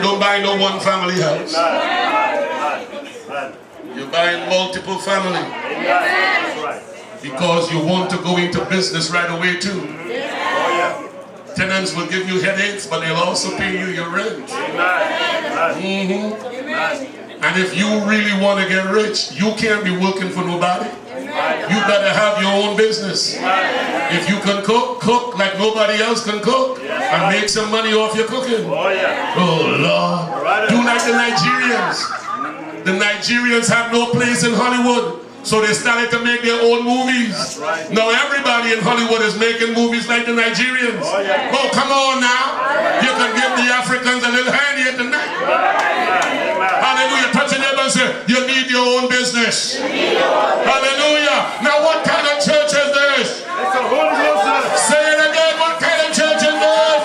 don't buy no one family house. You're buying multiple family. Because you want to go into business right away too. Tenants will give you headaches, but they'll also pay you your rent. And if you really want to get rich, you can't be working for nobody. You better have your own business. If you can cook, cook like nobody else can cook, and make some money off your cooking. Oh Lord. Do like the Nigerians. The Nigerians have no place in Hollywood. So they started to make their own movies. Now everybody in Hollywood is making movies like the Nigerians. Oh, come on now. You can give the Africans a little hand here tonight. Hallelujah. Touch your neighbor and say, you need your own business. Hallelujah. Now what kind of church is this? It's a Holy Ghost church. Say it again. What kind of church is this?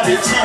It's